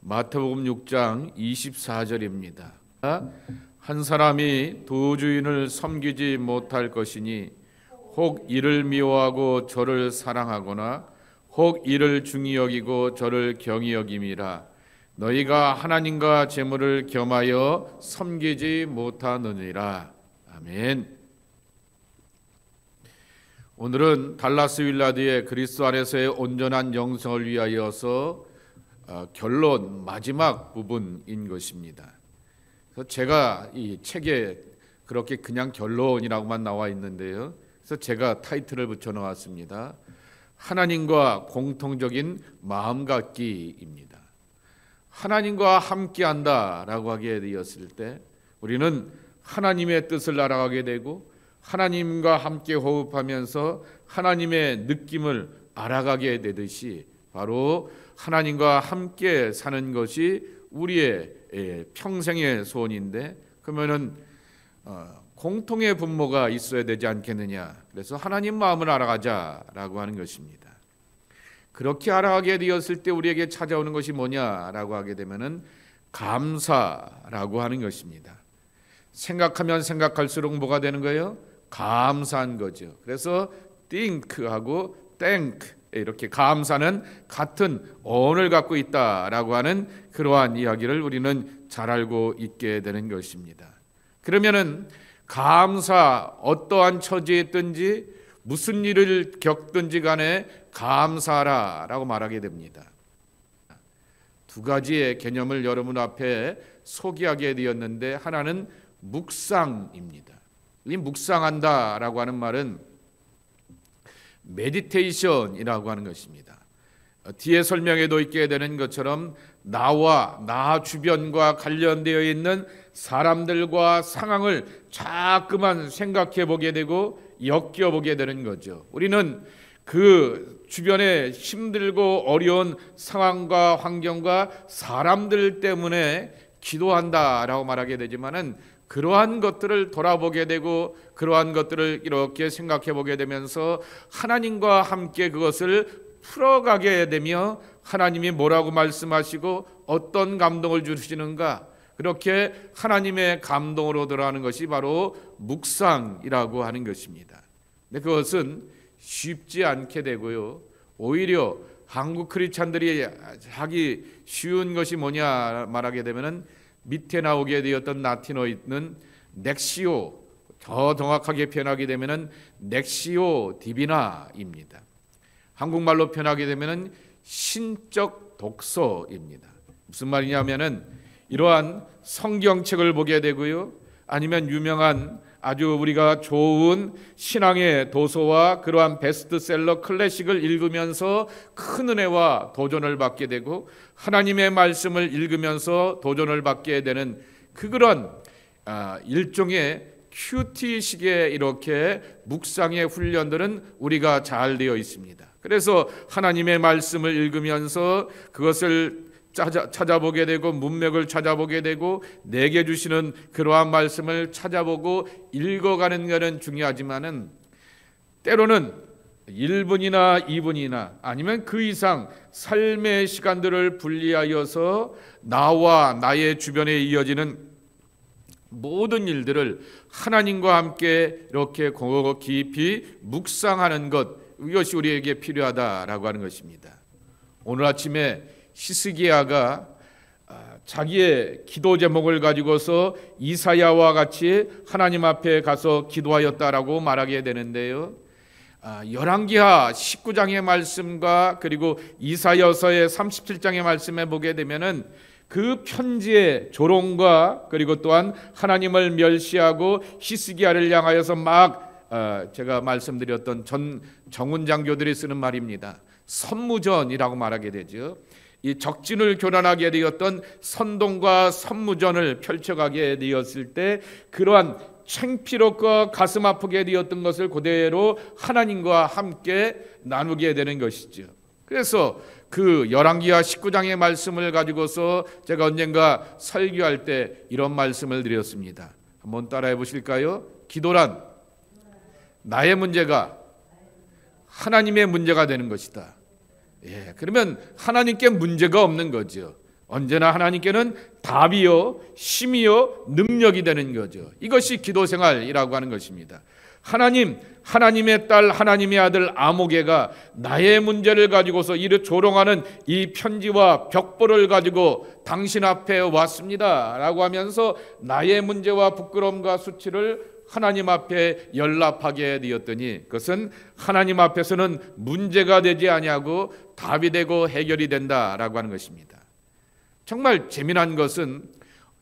마태복음 6장 24절입니다. 한 사람이 두 주인을 섬기지 못할 것이니 혹 이를 미워하고 저를 사랑하거나 혹 이를 중히 여기고 저를 경히 여김이라. 너희가 하나님과 재물을 겸하여 섬기지 못하느니라. 아멘. 오늘은 달라스 윌라드의 그리스도 안에서의 온전한 영성을 위하여서 결론 마지막 부분인 것입니다. 그래서 제가 이 책에 그렇게 그냥 결론이라고만 나와 있는데요. 그래서 제가 타이틀을 붙여 놓았습니다. 하나님과 공통적인 마음 갖기입니다. 하나님과 함께한다라고 하게 되었을 때 우리는 하나님의 뜻을 알아가게 되고 하나님과 함께 호흡하면서 하나님의 느낌을 알아가게 되듯이 바로 하나님과 함께 사는 것이 우리의 평생의 소원인데, 그러면은 공통의 분모가 있어야 되지 않겠느냐. 그래서 하나님 마음을 알아가자라고 하는 것입니다. 그렇게 알아가게 되었을 때 우리에게 찾아오는 것이 뭐냐라고 하게 되면은 감사라고 하는 것입니다. 생각하면 생각할수록 뭐가 되는 거예요? 감사한 거죠. 그래서 think하고 thank 이렇게 감사는 같은 어원을 갖고 있다라고 하는 그러한 이야기를 우리는 잘 알고 있게 되는 것입니다. 그러면은 감사, 어떠한 처지에 있든지 무슨 일을 겪든지 간에 감사하라라고 말하게 됩니다. 두 가지의 개념을 여러분 앞에 소개하게 되었는데, 하나는 묵상입니다. 이 묵상한다라고 하는 말은 메디테이션이라고 하는 것입니다. 뒤에 설명에도 있게 되는 것처럼 나와 나 주변과 관련되어 있는 사람들과 상황을 자꾸만 생각해 보게 되고 엮여보게 되는 거죠. 우리는 그 주변에 힘들고 어려운 상황과 환경과 사람들 때문에 기도한다라고 말하게 되지만은 그러한 것들을 돌아보게 되고 그러한 것들을 이렇게 생각해 보게 되면서 하나님과 함께 그것을 풀어가게 되며 하나님이 뭐라고 말씀하시고 어떤 감동을 주시는가, 그렇게 하나님의 감동으로 들어가는 것이 바로 묵상이라고 하는 것입니다. 근데 그것은 쉽지 않게 되고요, 오히려 한국 크리스찬들이 하기 쉬운 것이 뭐냐 말하게 되면은 밑에 나오게 되었던 라틴어에 있는 넥시오, 더 정확하게 표현하게 되면은 넥시오 디비나입니다. 한국말로 표현하게 되면은 신적 독서입니다. 무슨 말이냐면은 이러한 성경책을 보게 되고요, 아니면 유명한 아주 우리가 좋은 신앙의 도서와 그러한 베스트셀러 클래식을 읽으면서 큰 은혜와 도전을 받게 되고 하나님의 말씀을 읽으면서 도전을 받게 되는 그런 일종의 큐티식의 이렇게 묵상의 훈련들은 우리가 잘 되어 있습니다. 그래서 하나님의 말씀을 읽으면서 그것을 찾아보게 되고 문맥을 찾아보게 되고 내게 주시는 그러한 말씀을 찾아보고 읽어가는 것은 중요하지만은 때로는 1분이나 2분이나 아니면 그 이상 삶의 시간들을 분리하여서 나와 나의 주변에 이어지는 모든 일들을 하나님과 함께 이렇게 깊이 묵상하는 것, 이것이 우리에게 필요하다라고 하는 것입니다. 오늘 아침에 히스기야가 자기의 기도 제목을 가지고서 이사야와 같이 하나님 앞에 가서 기도하였다라고 말하게 되는데요, 열왕기하 19장의 말씀과 그리고 이사야서의 37장의 말씀에 보게 되면은 그 편지의 조롱과 그리고 또한 하나님을 멸시하고 히스기야를 향하여서 막 제가 말씀드렸던 정훈 장교들이 쓰는 말입니다. 선무전이라고 말하게 되죠. 이 적진을 교란하게 되었던 선동과 선무전을 펼쳐가게 되었을 때 그러한 창피롭고 가슴 아프게 되었던 것을 그대로 하나님과 함께 나누게 되는 것이죠. 그래서 그 열왕기하 19장의 말씀을 가지고서 제가 언젠가 설교할 때 이런 말씀을 드렸습니다. 한번 따라해 보실까요? 기도란 나의 문제가 하나님의 문제가 되는 것이다. 그러면 하나님께 문제가 없는 거죠. 언제나 하나님께는 답이요, 힘이요, 능력이 되는 거죠. 이것이 기도 생활이라고 하는 것입니다. 하나님의 딸, 하나님의 아들 아모개가 나의 문제를 가지고서 이를 조롱하는 이 편지와 벽보를 가지고 당신 앞에 왔습니다 라고 하면서 나의 문제와 부끄러움과 수치를 하나님 앞에 연락하게 되었더니 그것은 하나님 앞에서는 문제가 되지 아니하고 답이 되고 해결이 된다라고 하는 것입니다. 정말 재미난 것은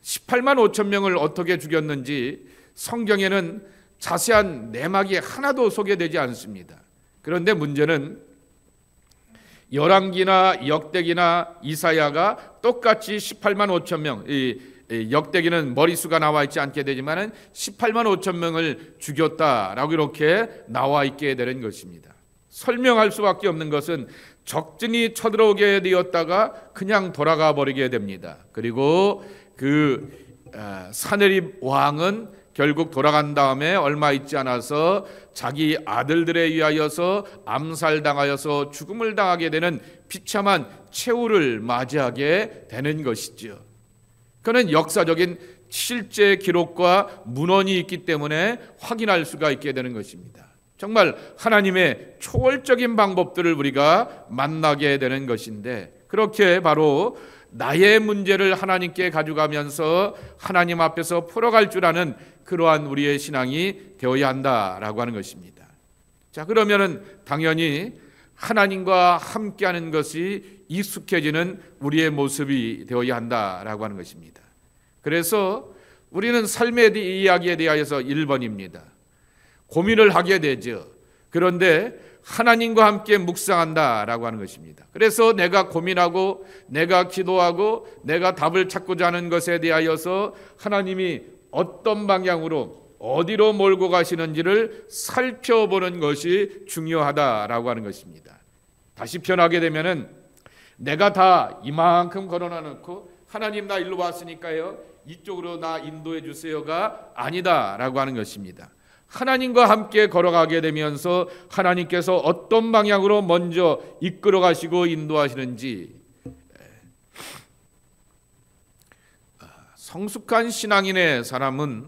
18만 5천 명을 어떻게 죽였는지 성경에는 자세한 내막이 하나도 소개되지 않습니다. 그런데 문제는 열왕기나 역대기나 이사야가 똑같이 18만 5천 명, 이 역대기는 머리수가 나와 있지 않게 되지만 18만 5천 명을 죽였다라고 이렇게 나와 있게 되는 것입니다. 설명할 수밖에 없는 것은 적진이 쳐들어오게 되었다가 그냥 돌아가 버리게 됩니다. 그리고 사네립 왕은 결국 돌아간 다음에 얼마 있지 않아서 자기 아들들에 의하여서 암살당하여서 죽음을 당하게 되는 비참한 최후를 맞이하게 되는 것이죠. 그는 역사적인 실제 기록과 문헌이 있기 때문에 확인할 수가 있게 되는 것입니다. 정말 하나님의 초월적인 방법들을 우리가 만나게 되는 것인데, 그렇게 바로 나의 문제를 하나님께 가져가면서 하나님 앞에서 풀어갈 줄 아는 그러한 우리의 신앙이 되어야 한다라고 하는 것입니다. 자, 그러면은 당연히 하나님과 함께하는 것이 익숙해지는 우리의 모습이 되어야 한다라고 하는 것입니다. 그래서 우리는 삶의 이야기에 대하여서 1번입니다. 고민을 하게 되죠. 그런데 하나님과 함께 묵상한다라고 하는 것입니다. 그래서 내가 고민하고 내가 기도하고 내가 답을 찾고자 하는 것에 대하여서 하나님이 어떤 방향으로 어디로 몰고 가시는지를 살펴보는 것이 중요하다라고 하는 것입니다. 다시 표현하게 되면은 내가 다 이만큼 걸어놔 놓고 하나님 나 일로 왔으니까요 이쪽으로 나 인도해 주세요가 아니다라고 하는 것입니다. 하나님과 함께 걸어가게 되면서 하나님께서 어떤 방향으로 먼저 이끌어 가시고 인도하시는지, 성숙한 신앙인의 사람은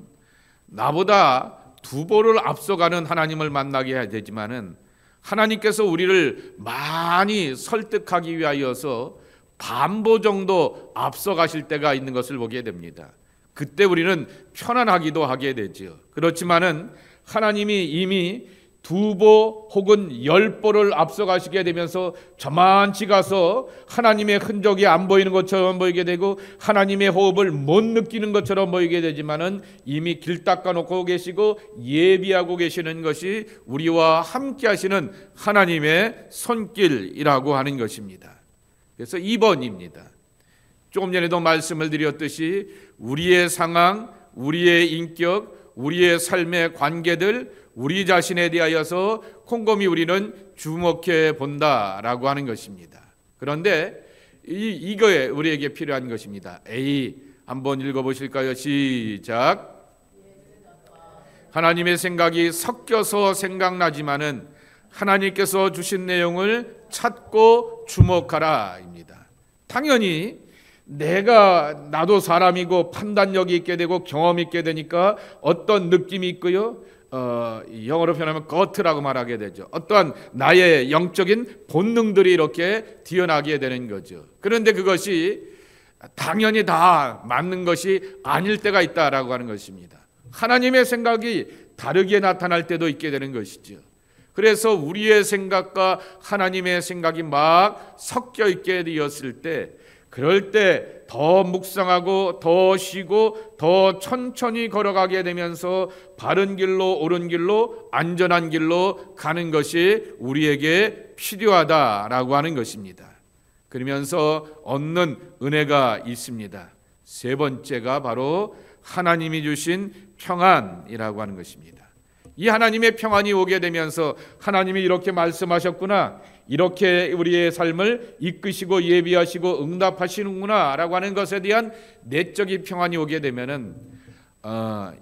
나보다 두 보를 앞서가는 하나님을 만나게 해야 되지만은 하나님께서 우리를 많이 설득하기 위하여서 반보 정도 앞서가실 때가 있는 것을 보게 됩니다. 그때 우리는 편안하기도 하게 되죠. 그렇지만은 하나님이 이미 2보 혹은 10보를 앞서가시게 되면서 저만치 가서 하나님의 흔적이 안 보이는 것처럼 보이게 되고 하나님의 호흡을 못 느끼는 것처럼 보이게 되지만은 이미 길 닦아놓고 계시고 예비하고 계시는 것이 우리와 함께 하시는 하나님의 손길이라고 하는 것입니다. 그래서 2번입니다. 조금 전에도 말씀을 드렸듯이 우리의 상황, 우리의 인격, 우리의 삶의 관계들, 우리 자신에 대하여서 곰곰이 우리는 주목해 본다라고 하는 것입니다. 그런데 이거에 우리에게 필요한 것입니다. A 한번 읽어보실까요? 시작. 하나님의 생각이 섞여서 생각나지만은 하나님께서 주신 내용을 찾고 주목하라 입니다. 당연히 나도 사람이고 판단력이 있게 되고 경험이 있게 되니까 어떤 느낌이 있고요. 영어로 표현하면 gut라고 말하게 되죠. 어떠한 나의 영적인 본능들이 이렇게 뛰어나게 되는 거죠. 그런데 그것이 당연히 다 맞는 것이 아닐 때가 있다라고 하는 것입니다. 하나님의 생각이 다르게 나타날 때도 있게 되는 것이죠. 그래서 우리의 생각과 하나님의 생각이 막 섞여 있게 되었을 때, 그럴 때 더 묵상하고 더 쉬고 더 천천히 걸어가게 되면서 바른 길로 옳은 길로 안전한 길로 가는 것이 우리에게 필요하다라고 하는 것입니다. 그러면서 얻는 은혜가 있습니다. 세 번째가 바로 하나님이 주신 평안이라고 하는 것입니다. 이 하나님의 평안이 오게 되면서 하나님이 이렇게 말씀하셨구나, 이렇게 우리의 삶을 이끄시고 예비하시고 응답하시는구나 라고 하는 것에 대한 내적인 평안이 오게 되면은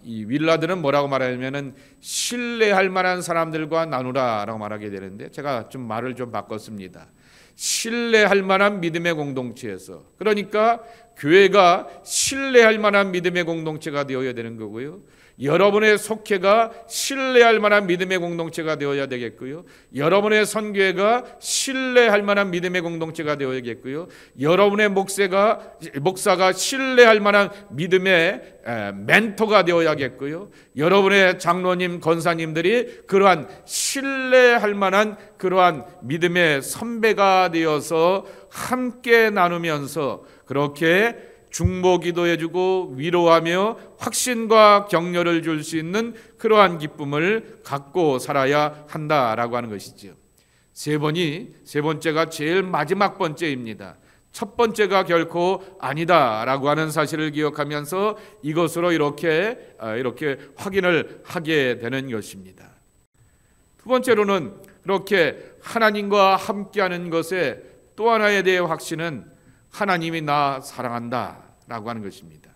이 윌라드는 뭐라고 말하냐면은 신뢰할 만한 사람들과 나누라라고 말하게 되는데, 제가 좀 말을 좀 바꿨습니다. 신뢰할 만한 믿음의 공동체에서, 그러니까 교회가 신뢰할 만한 믿음의 공동체가 되어야 되는 거고요. 여러분의 속회가 신뢰할 만한 믿음의 공동체가 되어야 되겠고요. 여러분의 선교회가 신뢰할 만한 믿음의 공동체가 되어야겠고요. 여러분의 목사가 신뢰할 만한 믿음의 멘토가 되어야겠고요. 여러분의 장로님, 권사님들이 그러한 신뢰할 만한 그러한 믿음의 선배가 되어서 함께 나누면서 그렇게 중보기도해주고 위로하며 확신과 격려를 줄 수 있는 그러한 기쁨을 갖고 살아야 한다라고 하는 것이죠. 세 번째가 제일 마지막 번째입니다. 첫 번째가 결코 아니다라고 하는 사실을 기억하면서 이것으로 이렇게 확인을 하게 되는 것입니다. 두 번째로는 그렇게 하나님과 함께하는 것의 또 하나에 대해 확신은 하나님이 나 사랑한다 라고 하는 것입니다.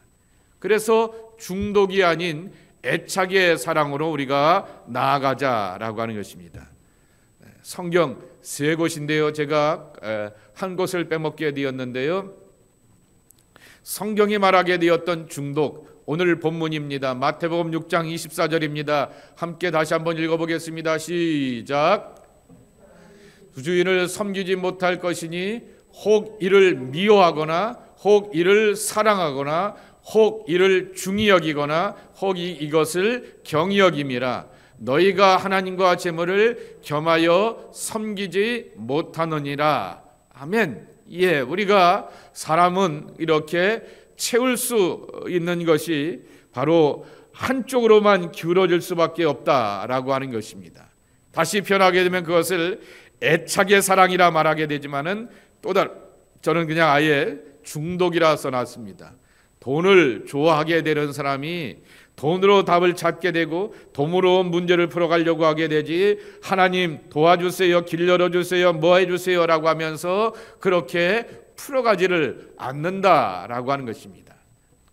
그래서 중독이 아닌 애착의 사랑으로 우리가 나아가자라고 하는 것입니다. 성경 세 곳인데요, 제가 한 곳을 빼먹게 되었는데요, 성경이 말하게 되었던 중독, 오늘 본문입니다. 마태복음 6장 24절입니다. 함께 다시 한번 읽어보겠습니다. 시작. 주인을 섬기지 못할 것이니 혹 이를 미워하거나 혹 이를 사랑하거나 혹 이를 중히 여기거나 혹 이것을 경히 여김이라. 너희가 하나님과 재물을 겸하여 섬기지 못하느니라. 아멘. 예, 우리가 사람은 이렇게 채울 수 있는 것이 바로 한쪽으로만 기울어질 수밖에 없다라고 하는 것입니다. 다시 표현하게 되면 그것을 애착의 사랑이라 말하게 되지만은 또 저는 그냥 아예 중독이라 써놨습니다. 돈을 좋아하게 되는 사람이 돈으로 답을 찾게 되고 돈으로 문제를 풀어가려고 하게 되지, 하나님 도와주세요, 길 열어주세요, 뭐 해주세요 라고 하면서 그렇게 풀어가지를 않는다라고 하는 것입니다.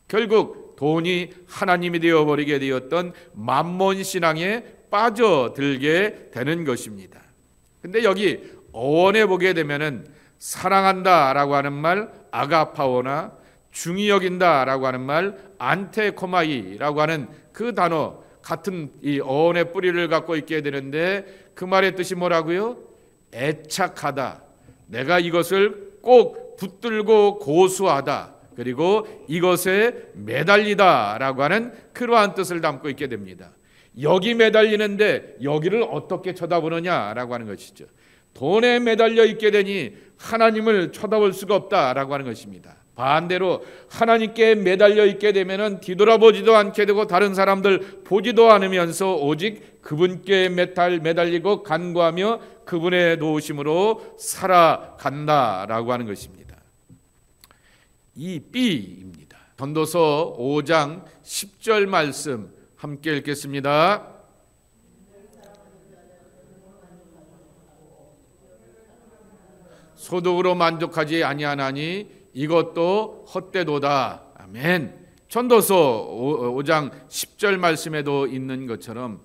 결국 돈이 하나님이 되어버리게 되었던 만몬 신앙에 빠져들게 되는 것입니다. 근데 여기 어원에 보게 되면은 사랑한다라고 하는 말 아가파오나 중히 여긴다라고 하는 말 안테코마이라고 하는 그 단어 같은 이 어원의 뿌리를 갖고 있게 되는데, 그 말의 뜻이 뭐라고요? 애착하다, 내가 이것을 꼭 붙들고 고수하다, 그리고 이것에 매달리다라고 하는 그러한 뜻을 담고 있게 됩니다. 여기 매달리는데 여기를 어떻게 쳐다보느냐라고 하는 것이죠. 돈에 매달려 있게 되니 하나님을 쳐다볼 수가 없다라고 하는 것입니다. 반대로 하나님께 매달려 있게 되면은 뒤돌아보지도 않게 되고 다른 사람들 보지도 않으면서 오직 그분께 매달리고 간구하며 그분의 도우심으로 살아간다라고 하는 것입니다. 이 B입니다. 전도서 5장 10절 말씀 함께 읽겠습니다. 소득으로 만족하지 아니하나니 이것도 헛되도다. 아멘. 전도서 5장 10절 말씀에도 있는 것처럼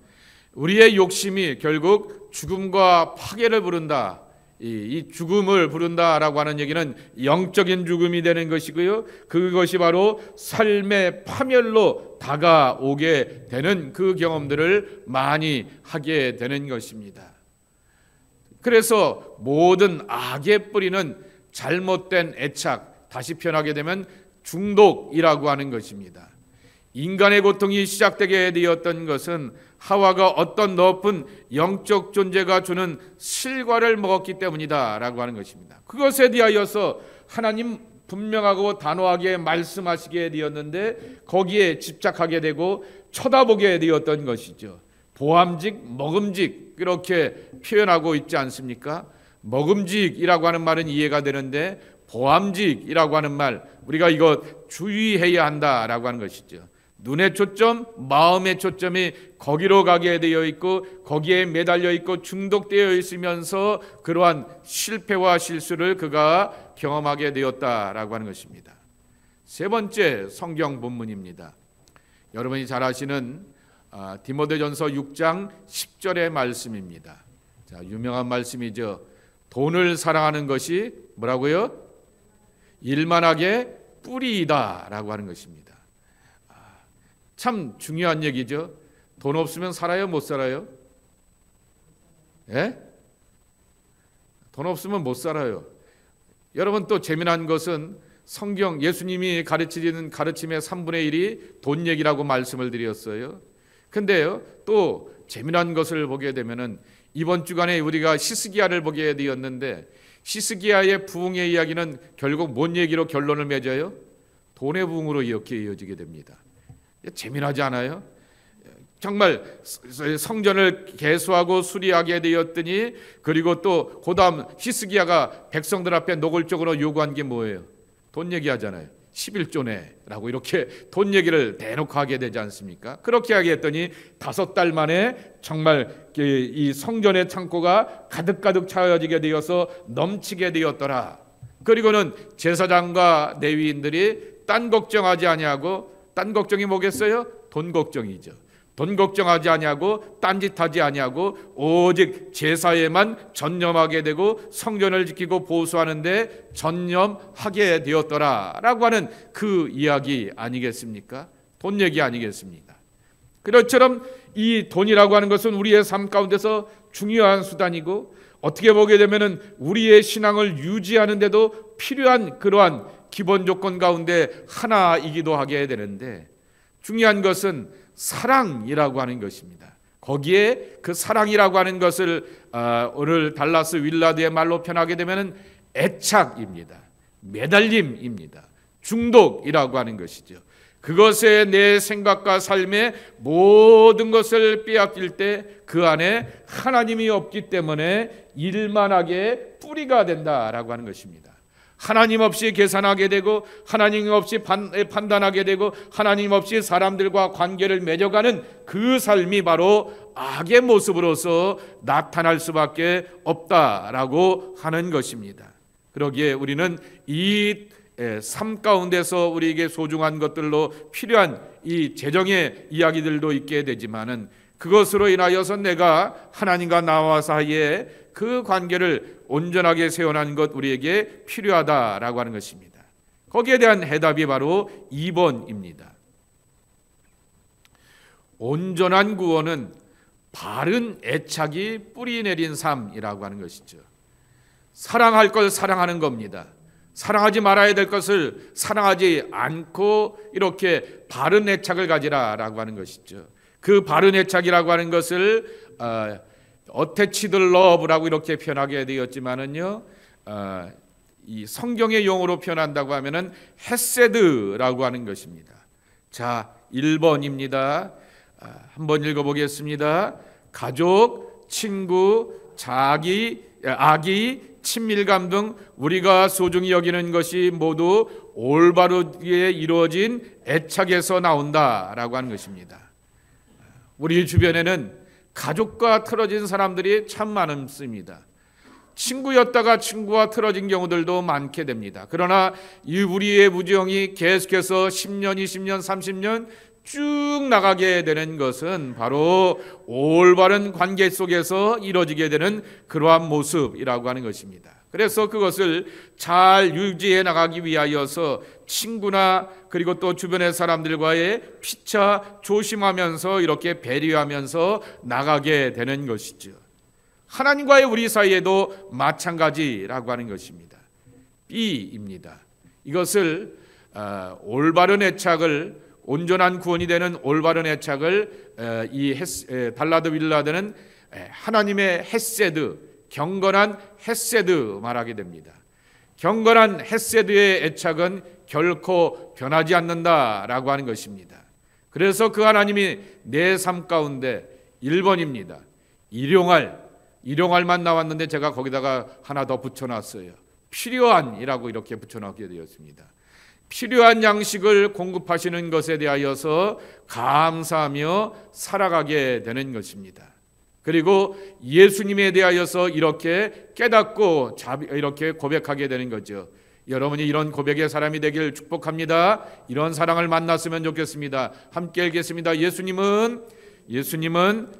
우리의 욕심이 결국 죽음과 파괴를 부른다. 이 죽음을 부른다라고 하는 얘기는 영적인 죽음이 되는 것이고요. 그것이 바로 삶의 파멸로 다가오게 되는 그 경험들을 많이 하게 되는 것입니다. 그래서 모든 악의 뿌리는 잘못된 애착, 다시 표현하게 되면 중독이라고 하는 것입니다. 인간의 고통이 시작되게 되었던 것은 하와가 어떤 높은 영적 존재가 주는 실과를 먹었기 때문이다라고 하는 것입니다. 그것에 대하여서 하나님 분명하고 단호하게 말씀하시게 되었는데 거기에 집착하게 되고 쳐다보게 되었던 것이죠. 보암직, 먹음직 이렇게 표현하고 있지 않습니까? 먹음직이라고 하는 말은 이해가 되는데 보암직이라고 하는 말, 우리가 이거 주의해야 한다라고 하는 것이죠. 눈의 초점, 마음의 초점이 거기로 가게 되어 있고 거기에 매달려 있고 중독되어 있으면서 그러한 실패와 실수를 그가 경험하게 되었다라고 하는 것입니다. 세 번째 성경 본문입니다. 여러분이 잘 아시는 디모데전서 6장 10절의 말씀입니다. 자, 유명한 말씀이죠. 돈을 사랑하는 것이 뭐라고요? 일만하게 뿌리이다 라고 하는 것입니다. 참 중요한 얘기죠. 돈 없으면 살아요? 못 살아요? 예? 돈 없으면 못 살아요. 여러분, 또 재미난 것은 성경 예수님이 가르치는 가르침의 3분의 1이 돈 얘기라고 말씀을 드렸어요. 근데요, 또 재미난 것을 보게 되면은 이번 주간에 우리가 히스기야를 보게 되었는데, 히스기야의 부흥의 이야기는 결국 뭔 얘기로 결론을 맺어요? 돈의 부흥으로 이렇게 이어지게 됩니다. 재미나지 않아요? 정말 성전을 개수하고 수리하게 되었더니, 그리고 또 그다음 히스기야가 백성들 앞에 노골적으로 요구한 게 뭐예요? 돈 얘기하잖아요. 11조 내라고 이렇게 돈 얘기를 대놓고 하게 되지 않습니까? 그렇게 하게 했더니 5달 만에 정말 이 성전의 창고가 가득가득 차여지게 되어서 넘치게 되었더라. 그리고는 제사장과 레위인들이 딴 걱정하지 아니하고, 딴 걱정이 뭐겠어요? 돈 걱정이죠. 돈 걱정하지 아니하고 딴짓하지 아니하고 오직 제사에만 전념하게 되고 성전을 지키고 보수하는 데 전념하게 되었더라라고 하는 그 이야기 아니겠습니까? 돈 얘기 아니겠습니까? 그것처럼 이 돈이라고 하는 것은 우리의 삶 가운데서 중요한 수단이고, 어떻게 보게 되면은 우리의 신앙을 유지하는 데도 필요한 그러한 기본 조건 가운데 하나이기도 하게 되는데, 중요한 것은 사랑이라고 하는 것입니다. 거기에 그 사랑이라고 하는 것을 오늘 달라스 윌라드의 말로 표현하게 되면 애착입니다. 매달림입니다. 중독이라고 하는 것이죠. 그것에 내 생각과 삶의 모든 것을 빼앗길 때 그 안에 하나님이 없기 때문에 일만하게 뿌리가 된다라고 하는 것입니다. 하나님 없이 계산하게 되고, 하나님 없이 판단하게 되고, 하나님 없이 사람들과 관계를 맺어가는 그 삶이 바로 악의 모습으로서 나타날 수밖에 없다라고 하는 것입니다. 그러기에 우리는 이 삶 가운데서 우리에게 소중한 것들로 필요한 이 재정의 이야기들도 있게 되지만은, 그것으로 인하여서 내가 하나님과 나와 사이에 그 관계를 온전하게 세워나가는 것 우리에게 필요하다라고 하는 것입니다. 거기에 대한 해답이 바로 2번입니다. 온전한 구원은 바른 애착이 뿌리 내린 삶이라고 하는 것이죠. 사랑할 걸 사랑하는 겁니다. 사랑하지 말아야 될 것을 사랑하지 않고 이렇게 바른 애착을 가지라라고 하는 것이죠. 그 바른 애착이라고 하는 것을 attached love라고 이렇게 표현하게 되었지만은요, 이 성경의 용어로 표현한다고 하면은 헤세드라고 하는 것입니다. 자, 1번입니다. 한번 읽어보겠습니다. 가족, 친구, 아기, 친밀감 등 우리가 소중히 여기는 것이 모두 올바르게 이루어진 애착에서 나온다라고 하는 것입니다. 우리 주변에는 가족과 틀어진 사람들이 참 많습니다. 친구였다가 친구와 틀어진 경우들도 많게 됩니다. 그러나 이 우리의 우정이 계속해서 10년, 20년, 30년 쭉 나가게 되는 것은 바로 올바른 관계 속에서 이루어지게 되는 그러한 모습이라고 하는 것입니다. 그래서 그것을 잘 유지해 나가기 위하여서 친구나 그리고 또 주변의 사람들과의 피차 조심하면서 이렇게 배려하면서 나가게 되는 것이죠. 하나님과의 우리 사이에도 마찬가지라고 하는 것입니다. B입니다. 이것을 올바른 애착을, 온전한 구원이 되는 올바른 애착을 달라드 윌라드는 하나님의 헤세드, 경건한 헤세드 말하게 됩니다. 경건한 헤세드의 애착은 결코 변하지 않는다라고 하는 것입니다. 그래서 그 하나님이 내 삶 가운데 1번입니다. 일용할만 나왔는데 제가 거기다가 하나 더 붙여놨어요. 필요한이라고 이렇게 붙여놓게 되었습니다. 필요한 양식을 공급하시는 것에 대하여서 감사하며 살아가게 되는 것입니다. 그리고 예수님에 대하여서 이렇게 깨닫고 이렇게 고백하게 되는 거죠. 여러분이 이런 고백의 사람이 되길 축복합니다. 이런 사랑을 만났으면 좋겠습니다. 함께 읽겠습니다. 예수님은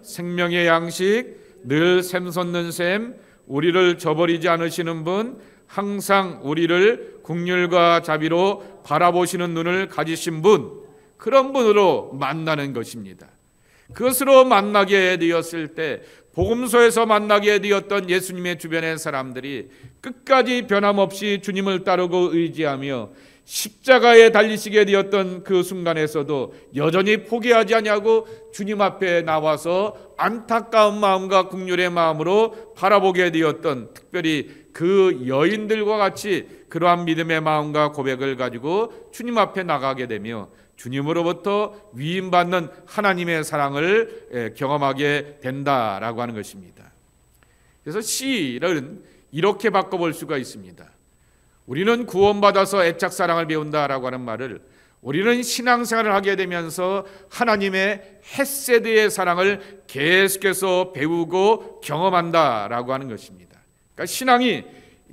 생명의 양식, 늘 샘솟는 샘, 우리를 저버리지 않으시는 분, 항상 우리를 긍휼과 자비로 바라보시는 눈을 가지신 분, 그런 분으로 만나는 것입니다. 그것으로 만나게 되었을 때 복음서에서 만나게 되었던 예수님의 주변의 사람들이 끝까지 변함없이 주님을 따르고 의지하며 십자가에 달리시게 되었던 그 순간에서도 여전히 포기하지 아니하고 주님 앞에 나와서 안타까운 마음과 긍휼의 마음으로 바라보게 되었던, 특별히 그 여인들과 같이 그러한 믿음의 마음과 고백을 가지고 주님 앞에 나가게 되며 주님으로부터 위임받는 하나님의 사랑을 경험하게 된다라고 하는 것입니다. 그래서 시를 이렇게 바꿔볼 수가 있습니다. 우리는 구원받아서 애착 사랑을 배운다라고 하는 말을, 우리는 신앙생활을 하게 되면서 하나님의 헤세드의 사랑을 계속해서 배우고 경험한다라고 하는 것입니다. 그러니까 신앙이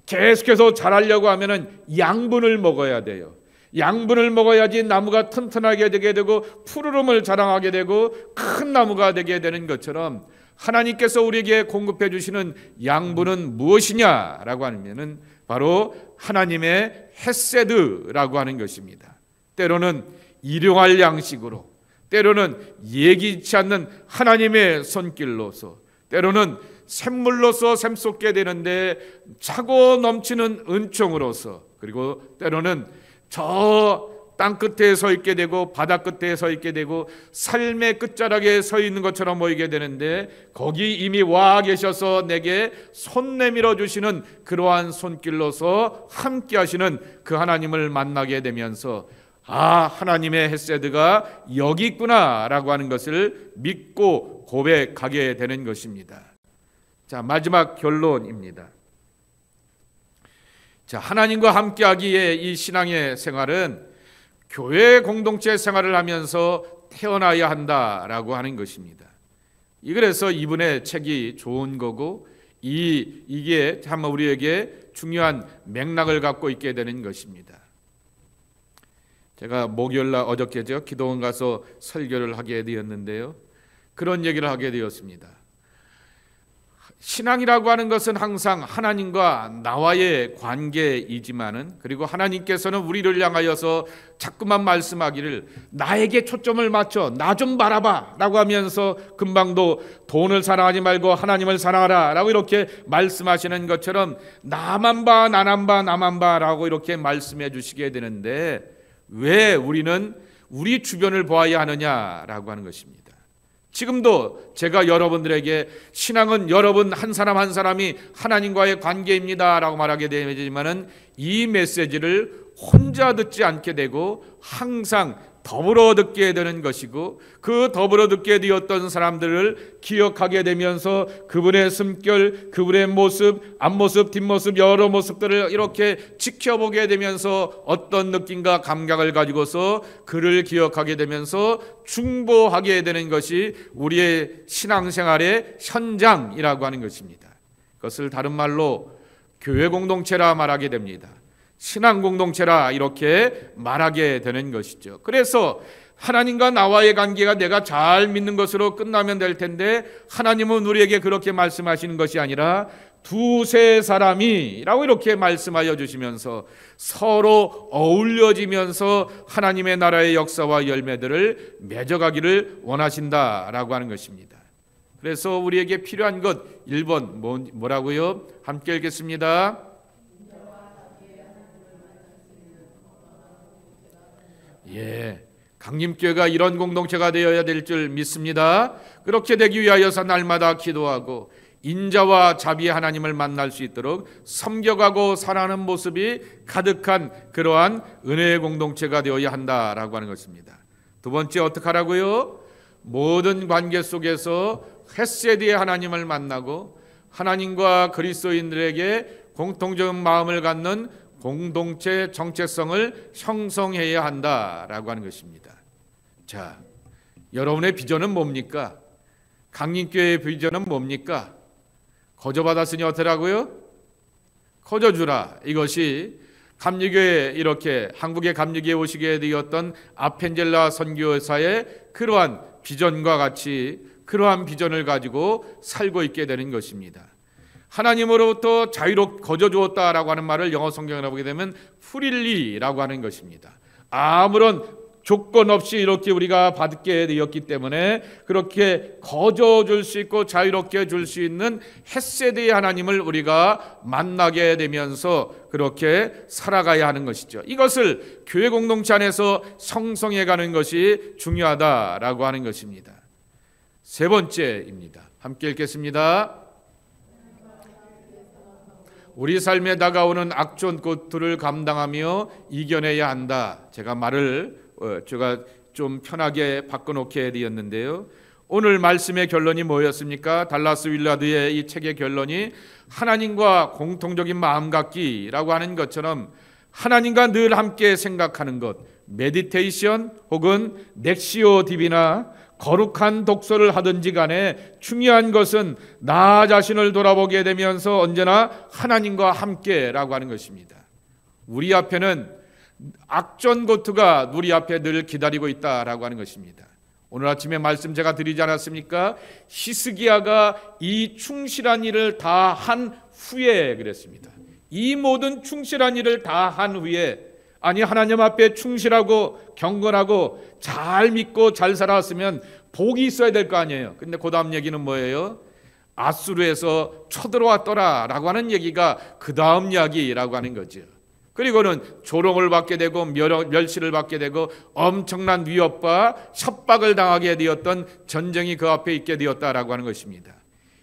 계속해서 자라려고 하면은 양분을 먹어야 돼요. 양분을 먹어야지 나무가 튼튼하게 되게 되고 푸르름을 자랑하게 되고 큰 나무가 되게 되는 것처럼, 하나님께서 우리에게 공급해 주시는 양분은 무엇이냐라고 하면은 바로 하나님의 헤세드라고 하는 것입니다. 때로는 일용할 양식으로, 때로는 예기치 않는 하나님의 손길로서, 때로는 샘물로서 샘솟게 되는데 차고 넘치는 은총으로서, 그리고 때로는 저 땅끝에 서 있게 되고 바다 끝에 서 있게 되고 삶의 끝자락에 서 있는 것처럼 보이게 되는데 거기 이미 와 계셔서 내게 손 내밀어 주시는 그러한 손길로서 함께 하시는 그 하나님을 만나게 되면서, 아, 하나님의 헤세드가 여기 있구나라고 하는 것을 믿고 고백하게 되는 것입니다. 자, 마지막 결론입니다. 자, 하나님과 함께하기에 이 신앙의 생활은 교회 공동체 생활을 하면서 태어나야 한다라고 하는 것입니다. 그래서 이분의 책이 좋은 거고, 이게 참 우리에게 중요한 맥락을 갖고 있게 되는 것입니다. 제가 목요일날 어저께죠, 기도원 가서 설교를 하게 되었는데요, 그런 얘기를 하게 되었습니다. 신앙이라고 하는 것은 항상 하나님과 나와의 관계이지만은, 그리고 하나님께서는 우리를 향하여서 자꾸만 말씀하기를 나에게 초점을 맞춰 나 좀 바라봐 라고 하면서 금방도 돈을 사랑하지 말고 하나님을 사랑하라 라고 이렇게 말씀하시는 것처럼 나만 봐, 나만 봐, 나만 봐 라고 이렇게 말씀해 주시게 되는데, 왜 우리는 우리 주변을 보아야 하느냐라고 하는 것입니다. 지금도 제가 여러분들에게 신앙은 여러분 한 사람 한 사람이 하나님과의 관계입니다 라고 말하게 되지만은 이 메시지를 혼자 듣지 않게 되고 항상 더불어 듣게 되는 것이고, 그 더불어 듣게 되었던 사람들을 기억하게 되면서 그분의 숨결, 그분의 모습, 앞모습, 뒷모습, 여러 모습들을 이렇게 지켜보게 되면서 어떤 느낌과 감각을 가지고서 그를 기억하게 되면서 중보하게 되는 것이 우리의 신앙생활의 현장이라고 하는 것입니다. 그것을 다른 말로 교회 공동체라 말하게 됩니다. 신앙 공동체라 이렇게 말하게 되는 것이죠. 그래서 하나님과 나와의 관계가 내가 잘 믿는 것으로 끝나면 될 텐데, 하나님은 우리에게 그렇게 말씀하시는 것이 아니라 두세 사람이라고 이렇게 말씀하여 주시면서 서로 어울려지면서 하나님의 나라의 역사와 열매들을 맺어가기를 원하신다라고 하는 것입니다. 그래서 우리에게 필요한 것 1번 뭐라고요? 함께 읽겠습니다. 예, 강림교회가 이런 공동체가 되어야 될 줄 믿습니다. 그렇게 되기 위하여서 날마다 기도하고 인자와 자비의 하나님을 만날 수 있도록 섬겨가고 살아가는 모습이 가득한 그러한 은혜의 공동체가 되어야 한다라고 하는 것입니다. 두 번째, 어떻게 하라고요? 모든 관계 속에서 헤세드의 하나님을 만나고 하나님과 그리스도인들에게 공통적인 마음을 갖는 공동체 정체성을 형성해야 한다라고 하는 것입니다. 자, 여러분의 비전은 뭡니까? 강림교회의 비전은 뭡니까? 거저 받았으니 어떠라고요? 거저 주라. 이것이 감리교회, 이렇게 한국의 감리교회에 오시게 되었던 아펜젤라 선교사의 그러한 비전과 같이 그러한 비전을 가지고 살고 있게 되는 것입니다. 하나님으로부터 자유롭게 거저 주었다라고 하는 말을 영어 성경에 보게 되면 프릴리라고 하는 것입니다. 아무런 조건 없이 이렇게 우리가 받게 되었기 때문에 그렇게 거저 줄 수 있고 자유롭게 줄 수 있는 헤세드의 하나님을 우리가 만나게 되면서 그렇게 살아가야 하는 것이죠. 이것을 교회 공동체 안에서 성성해 가는 것이 중요하다라고 하는 것입니다. 세 번째입니다. 함께 읽겠습니다. 우리 삶에 다가오는 악전고투를 감당하며 이겨내야 한다. 제가 좀 편하게 바꿔놓게 되었는데요. 오늘 말씀의 결론이 뭐였습니까? 달라스 윌라드의 이 책의 결론이 하나님과 공통적인 마음 갖기라고 하는 것처럼 하나님과 늘 함께 생각하는 것, 메디테이션 혹은 넥시오 디비나 거룩한 독서를 하든지 간에 중요한 것은 나 자신을 돌아보게 되면서 언제나 하나님과 함께라고 하는 것입니다. 우리 앞에는 악전고투가 우리 앞에 늘 기다리고 있다라고 하는 것입니다. 오늘 아침에 말씀 제가 드리지 않았습니까? 히스기야가 이 충실한 일을 다 한 후에 그랬습니다. 이 모든 충실한 일을 다 한 후에, 아니 하나님 앞에 충실하고 경건하고 잘 믿고 잘 살았으면 복이 있어야 될 거 아니에요. 근데 그 다음 얘기는 뭐예요? 아수르에서 쳐들어왔더라라고 하는 얘기가 그 다음 이야기라고 하는 거죠. 그리고는 조롱을 받게 되고 멸시를 받게 되고 엄청난 위협과 협박을 당하게 되었던 전쟁이 그 앞에 있게 되었다라고 하는 것입니다.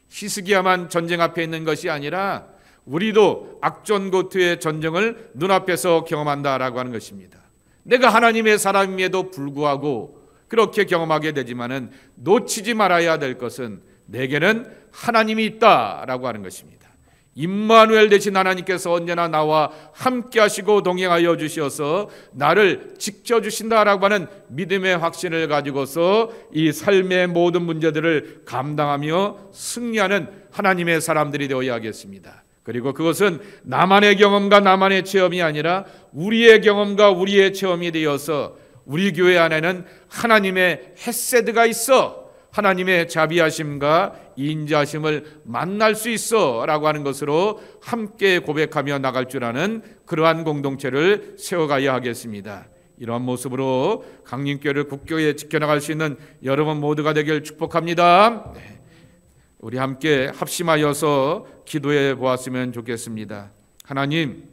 히스기야만 전쟁 앞에 있는 것이 아니라 우리도 악전고투의 전쟁을 눈앞에서 경험한다라고 하는 것입니다. 내가 하나님의 사람임에도 불구하고 그렇게 경험하게 되지만은 놓치지 말아야 될 것은 내게는 하나님이 있다라고 하는 것입니다. 임마누엘 되신 하나님께서 언제나 나와 함께 하시고 동행하여 주셔서 나를 지켜주신다라고 하는 믿음의 확신을 가지고서 이 삶의 모든 문제들을 감당하며 승리하는 하나님의 사람들이 되어야 하겠습니다. 그리고 그것은 나만의 경험과 나만의 체험이 아니라 우리의 경험과 우리의 체험이 되어서 우리 교회 안에는 하나님의 헤세드가 있어 하나님의 자비하심과 인자하심을 만날 수 있어 라고 하는 것으로 함께 고백하며 나갈 줄 아는 그러한 공동체를 세워가야 하겠습니다. 이러한 모습으로 강림교회를 굳게 지켜나갈 수 있는 여러분 모두가 되길 축복합니다. 네. 우리 함께 합심하여서 기도해 보았으면 좋겠습니다. 하나님,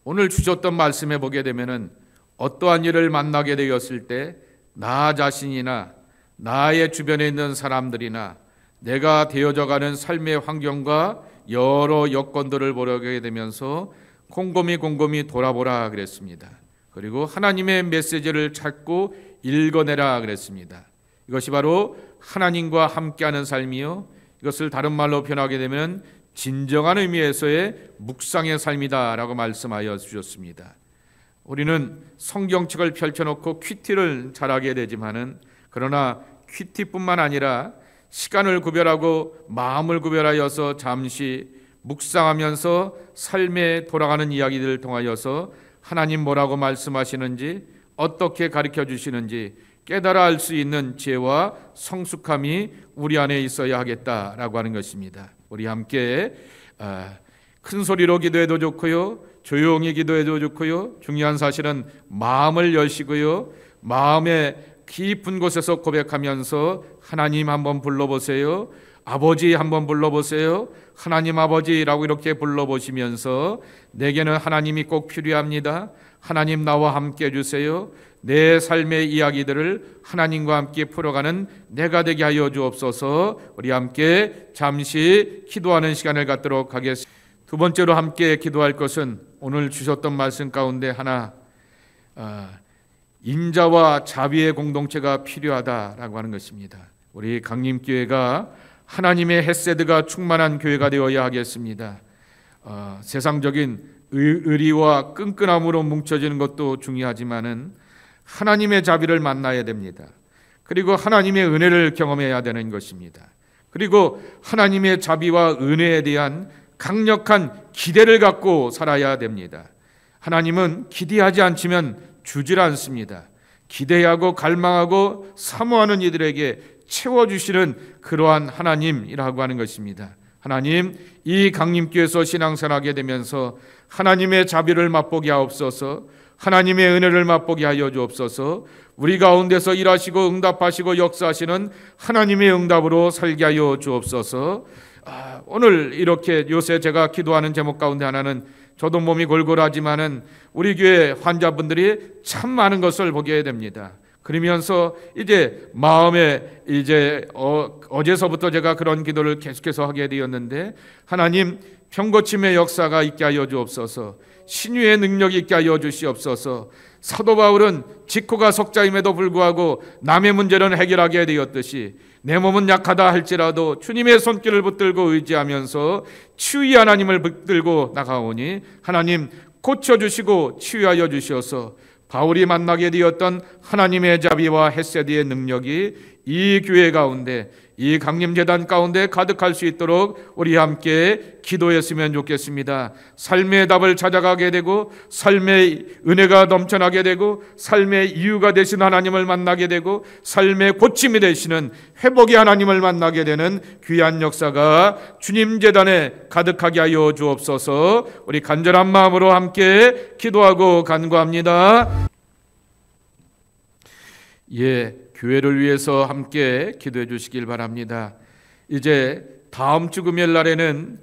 오늘 주셨던 말씀에 보게 되면은 어떠한 일을 만나게 되었을 때 나 자신이나 나의 주변에 있는 사람들이나 내가 되어져가는 삶의 환경과 여러 여건들을 보게 되면서 곰곰이 돌아보라 그랬습니다. 그리고 하나님의 메시지를 찾고 읽어내라 그랬습니다. 이것이 바로 하나님과 함께하는 삶이요, 이것을 다른 말로 표현하게 되면 진정한 의미에서의 묵상의 삶이다라고 말씀하여 주셨습니다. 우리는 성경책을 펼쳐놓고 큐티를 잘하게 되지만은, 그러나 큐티뿐만 아니라 시간을 구별하고 마음을 구별하여서 잠시 묵상하면서 삶에 돌아가는 이야기들을 통하여서 하나님 뭐라고 말씀하시는지, 어떻게 가르쳐 주시는지 깨달아 알 수 있는 지혜와 성숙함이 우리 안에 있어야 하겠다라고 하는 것입니다. 우리 함께 큰 소리로 기도해도 좋고요, 조용히 기도해도 좋고요, 중요한 사실은 마음을 여시고요, 마음의 깊은 곳에서 고백하면서 하나님 한번 불러보세요, 아버지 한번 불러보세요, 하나님 아버지라고 이렇게 불러보시면서 내게는 하나님이 꼭 필요합니다. 하나님 나와 함께 해주세요. 내 삶의 이야기들을 하나님과 함께 풀어가는 내가 되게 하여 주옵소서. 우리 함께 잠시 기도하는 시간을 갖도록 하겠습니다. 두 번째로 함께 기도할 것은 오늘 주셨던 말씀 가운데 하나, 인자와 자비의 공동체가 필요하다라고 하는 것입니다. 우리 강림교회가 하나님의 헤세드가 충만한 교회가 되어야 하겠습니다. 세상적인 의리와 끈끈함으로 뭉쳐지는 것도 중요하지만은 하나님의 자비를 만나야 됩니다. 그리고 하나님의 은혜를 경험해야 되는 것입니다. 그리고 하나님의 자비와 은혜에 대한 강력한 기대를 갖고 살아야 됩니다. 하나님은 기대하지 않으면 주질 않습니다. 기대하고 갈망하고 사모하는 이들에게 채워주시는 그러한 하나님이라고 하는 것입니다. 하나님, 이 강림교에서 신앙생활하게 되면서 하나님의 자비를 맛보게 하옵소서, 하나님의 은혜를 맛보게 하여 주옵소서, 우리 가운데서 일하시고 응답하시고 역사하시는 하나님의 응답으로 살게 하여 주옵소서. 오늘 이렇게 요새 제가 기도하는 제목 가운데 하나는, 저도 몸이 골골하지만은 우리 교회 환자분들이 참 많은 것을 보게 됩니다. 그러면서 이제 마음에 어제서부터 제가 그런 기도를 계속해서 하게 되었는데, 하나님 병고침의 역사가 있게 하여 주옵소서, 신유의 능력이 있게 하여 주시옵소서. 사도 바울은 직후가 석자임에도 불구하고 남의 문제는 해결하게 되었듯이 내 몸은 약하다 할지라도 주님의 손길을 붙들고 의지하면서 치유의 하나님을 붙들고 나가오니 하나님 고쳐주시고 치유하여 주셔서 바울이 만나게 되었던 하나님의 자비와 헤세드의 능력이 이 교회 가운데, 이 강림재단 가운데 가득할 수 있도록 우리 함께 기도했으면 좋겠습니다. 삶의 답을 찾아가게 되고, 삶의 은혜가 넘쳐나게 되고, 삶의 이유가 되신 하나님을 만나게 되고, 삶의 고침이 되시는 회복의 하나님을 만나게 되는 귀한 역사가 주님 재단에 가득하게 하여 주옵소서. 우리 간절한 마음으로 함께 기도하고 간구합니다. 교회를 위해서 함께 기도해 주시길 바랍니다. 이제 다음 주 금요일 날에는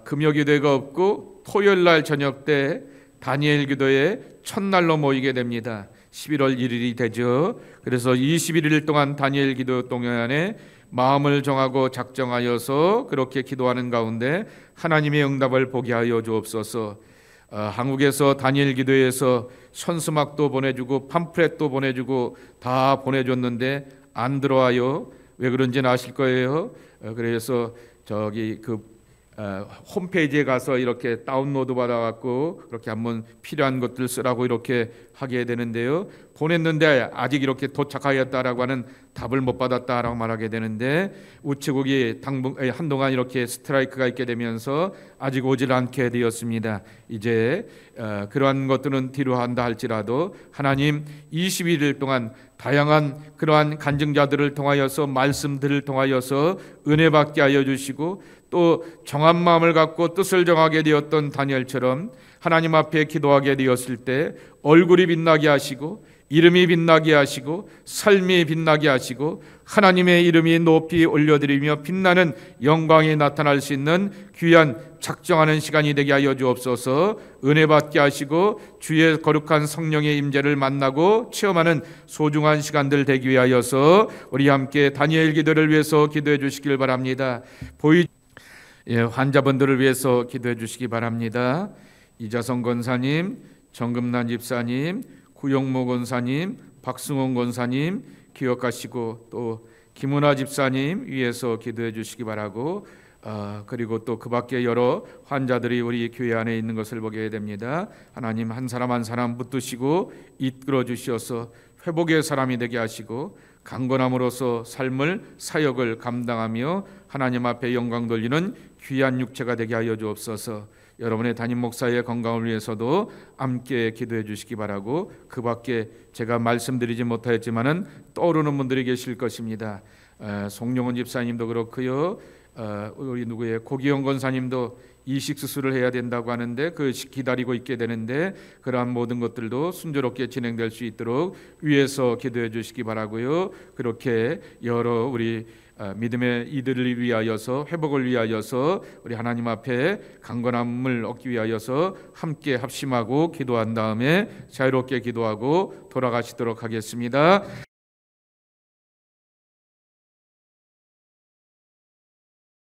금요기도회가 없고 토요일 날 저녁 때 다니엘 기도회 첫날로 모이게 됩니다. 11월 1일이 되죠. 그래서 21일 동안 다니엘 기도 동안에 마음을 정하고 작정하여서 그렇게 기도하는 가운데 하나님의 응답을 보게 하여 주옵소서. 한국에서 다니엘 기도회에서 현수막도 보내주고 팜플렛도 보내주고 다 보내줬는데 안 들어와요. 왜 그런지는 아실 거예요. 그래서 저기 홈페이지에 가서 이렇게 다운로드 받아갖고 그렇게 한번 필요한 것들 쓰라고 이렇게 하게 되는데요. 보냈는데 아직 이렇게 도착하였다라고 하는 답을 못 받았다라고 말하게 되는데, 우체국이 한동안 이렇게 스트라이크가 있게 되면서 아직 오질 않게 되었습니다. 이제 그러한 것들은 뒤로 한다 할지라도 하나님 21일 동안 다양한 그러한 간증자들을 통하여서, 말씀들을 통하여서 은혜 받게 하여 주시고, 또 정한 마음을 갖고 뜻을 정하게 되었던 다니엘처럼 하나님 앞에 기도하게 되었을 때 얼굴이 빛나게 하시고, 이름이 빛나게 하시고, 삶이 빛나게 하시고, 하나님의 이름이 높이 올려드리며 빛나는 영광이 나타날 수 있는 귀한 작정하는 시간이 되게 하여 주옵소서. 은혜 받게 하시고 주의 거룩한 성령의 임재를 만나고 체험하는 소중한 시간들 되기 위하여서 우리 함께 다니엘 기도를 위해서 기도해 주시길 바랍니다. 환자분들을 위해서 기도해 주시기 바랍니다. 이자성 권사님, 정금란 집사님, 구용모 권사님, 박승원 권사님 기억하시고, 또 김은아 집사님 위해서 기도해 주시기 바라고, 그리고 또 그 밖에 여러 환자들이 우리 교회 안에 있는 것을 보게 됩니다. 하나님 한 사람 한 사람 붙드시고 이끌어 주시어서 회복의 사람이 되게 하시고, 강건함으로써 삶을, 사역을 감당하며 하나님 앞에 영광 돌리는 귀한 육체가 되게 하여 주옵소서. 여러분의 담임 목사의 건강을 위해서도 함께 기도해 주시기 바라고, 그 밖에 제가 말씀드리지 못하였지만은 떠오르는 분들이 계실 것입니다. 송영원 집사님도 그렇고요. 우리 고기영 권사님도 이식 수술을 해야 된다고 하는데 기다리고 있게 되는데, 그러한 모든 것들도 순조롭게 진행될 수 있도록 위해서 기도해 주시기 바라고요. 그렇게 여러 우리 믿음의 이들을 위하여서, 회복을 위하여서, 우리 하나님 앞에 강건함을 얻기 위하여서 함께 합심하고 기도한 다음에 자유롭게 기도하고 돌아가시도록 하겠습니다.